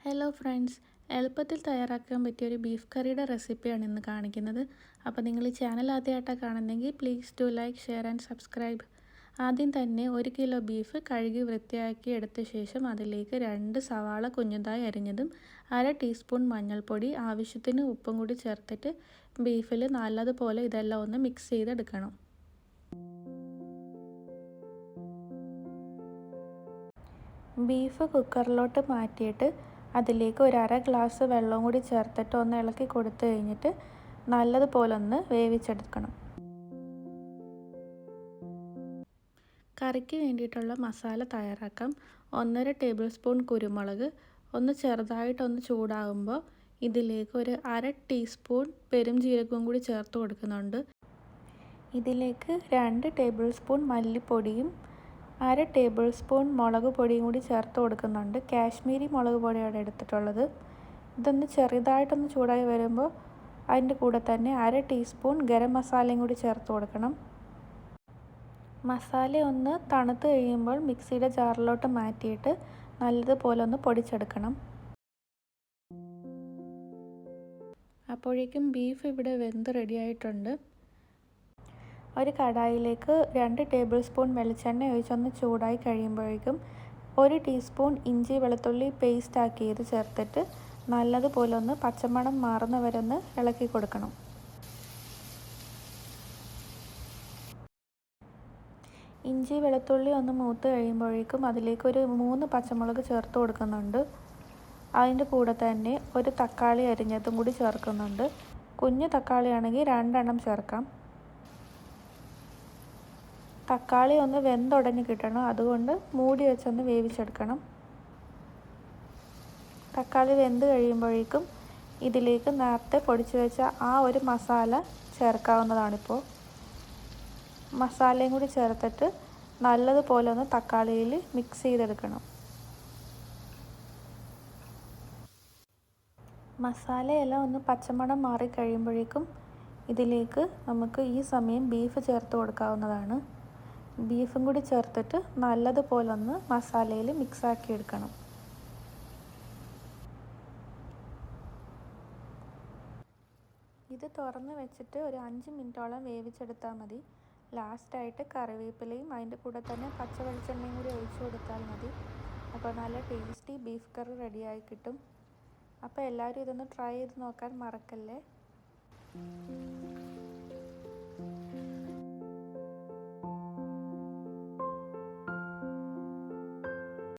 Hello friends, എളുപ്പത്തിൽ തയ്യാറാക്കാൻ പറ്റിയ ഒരു ബീഫ് കറിയുടെ റെസിപ്പിയാണ് ഇന്ന് കാണിക്കുന്നത്. അപ്പോൾ നിങ്ങൾ ഈ ചാനൽ ആദ്യമായിട്ടാണ് കാണുന്നതെങ്കിൽ please do like, share and subscribe. ആദ്യം തന്നെ 1 കിലോ ബീഫ് കഴുകി വൃത്തിയാക്കി എടുത്ത ശേഷം അതിലേക്ക് 2 സവാള കുഞ്ഞതായി അരിഞ്ഞതും 1/2 ടീസ്പൂൺ മഞ്ഞൾപ്പൊടി, ആവശ്യത്തിന് ഉപ്പും കൂടി ചേർത്തിട്ട് ബീഫിൽ നല്ലതുപോലെ ഇതെല്ലാം ഒന്ന് മിക്സ് ചെയ്തെടുക്കണം. ബീഫ് കുക്കറിലോട്ട് മാറ്റിയിട്ട് അതിലേക്ക് ഒരു 1/2 ഗ്ലാസ് വെള്ളം കൂടി ചേർത്തിട്ട് ഒന്ന് ഇളക്കി കൊടുത്തു കഴിഞ്ഞിട്ട് നല്ലതുപോലെ ഒന്ന് വേവിച്ചെടുക്കണം. കറിക്ക് വേണ്ടിയിട്ടുള്ള മസാല തയ്യാറാക്കാം. 1.5 ടേബിൾ സ്പൂൺ കുരുമുളക് ഒന്ന് ചെറുതായിട്ടൊന്ന് ചൂടാകുമ്പോൾ ഇതിലേക്ക് ഒരു 1/2 ടീസ്പൂൺ പെരുംജീരകവും കൂടി ചേർത്ത് കൊടുക്കുന്നുണ്ട്. ഇതിലേക്ക് 2 ടേബിൾ സ്പൂൺ മല്ലിപ്പൊടിയും 1/2 ടേബിൾ സ്പൂൺ മുളക് പൊടിയും കൂടി ചേർത്ത് കൊടുക്കുന്നുണ്ട്. കാശ്മീരി മുളക് പൊടിയാണ് എടുത്തിട്ടുള്ളത്. ഇതൊന്ന് ചെറുതായിട്ടൊന്ന് ചൂടായി വരുമ്പോൾ അതിൻ്റെ കൂടെ തന്നെ 1/2 ടീസ്പൂൺ ഗരം മസാലയും കൂടി ചേർത്ത് കൊടുക്കണം. മസാല ഒന്ന് തണുത്ത് കഴിയുമ്പോൾ മിക്സിയുടെ ജാറിലോട്ട് മാറ്റിയിട്ട് നല്ലതുപോലെ ഒന്ന് പൊടിച്ചെടുക്കണം. അപ്പോഴേക്കും ബീഫ് ഇവിടെ വെന്ത് റെഡിയായിട്ടുണ്ട്. ഒരു കടായിലേക്ക് 2 ടേബിൾ സ്പൂൺ വെളിച്ചെണ്ണ ഒഴിച്ചൊന്ന് ചൂടായി കഴിയുമ്പോഴേക്കും 1 ടീസ്പൂൺ ഇഞ്ചി വെളുത്തുള്ളി പേസ്റ്റ് ആക്കിയത് ചേർത്തിട്ട് നല്ലതുപോലെ ഒന്ന് പച്ചമണം മാറുന്ന വരെ ഒന്ന് ഇളക്കി കൊടുക്കണം. ഇഞ്ചി വെളുത്തുള്ളി ഒന്ന് മൂത്ത് കഴിയുമ്പോഴേക്കും അതിലേക്ക് ഒരു 3 പച്ചമുളക് ചേർത്ത് കൊടുക്കുന്നുണ്ട്. അതിൻ്റെ കൂടെ തന്നെ ഒരു തക്കാളി അരിഞ്ഞതും കൂടി ചേർക്കുന്നുണ്ട്. കുഞ്ഞു തക്കാളി ആണെങ്കിൽ 2 എണ്ണം ചേർക്കാം. തക്കാളി ഒന്ന് വെന്തുടഞ്ഞ് കിട്ടണം, അതുകൊണ്ട് മൂടി വെച്ചൊന്ന് വേവിച്ചെടുക്കണം. തക്കാളി വെന്ത് കഴിയുമ്പോഴേക്കും ഇതിലേക്ക് നേരത്തെ പൊടിച്ച് വെച്ച ആ ഒരു മസാല ചേർക്കാവുന്നതാണിപ്പോൾ. മസാലയും കൂടി ചേർത്തിട്ട് നല്ലതുപോലെ ഒന്ന് തക്കാളിയിൽ മിക്സ് ചെയ്തെടുക്കണം. മസാലയെല്ലാം ഒന്ന് പച്ചമണം മാറി കഴിയുമ്പോഴേക്കും ഇതിലേക്ക് നമുക്ക് ഈ സമയം ബീഫ് ചേർത്ത് കൊടുക്കാവുന്നതാണ്. ബീഫും കൂടി ചേർത്തിട്ട് നല്ലതുപോലെ ഒന്ന് മസാലയിൽ മിക്സാക്കി എടുക്കണം. ഇത് തുറന്ന് വെച്ചിട്ട് ഒരു 5 മിനിറ്റോളം വേവിച്ചെടുത്താൽ മതി. ലാസ്റ്റായിട്ട് കറിവേപ്പിലയും അതിൻ്റെ കൂടെ തന്നെ പച്ച വെളിച്ചെണ്ണയും കൂടി ഒഴിച്ചു കൊടുത്താൽ മതി. അപ്പോൾ നല്ല ടേസ്റ്റി ബീഫ് കറി റെഡിയായി കിട്ടും. അപ്പോൾ എല്ലാവരും ഇതൊന്ന് ട്രൈ ചെയ്ത് നോക്കാൻ മറക്കല്ലേ.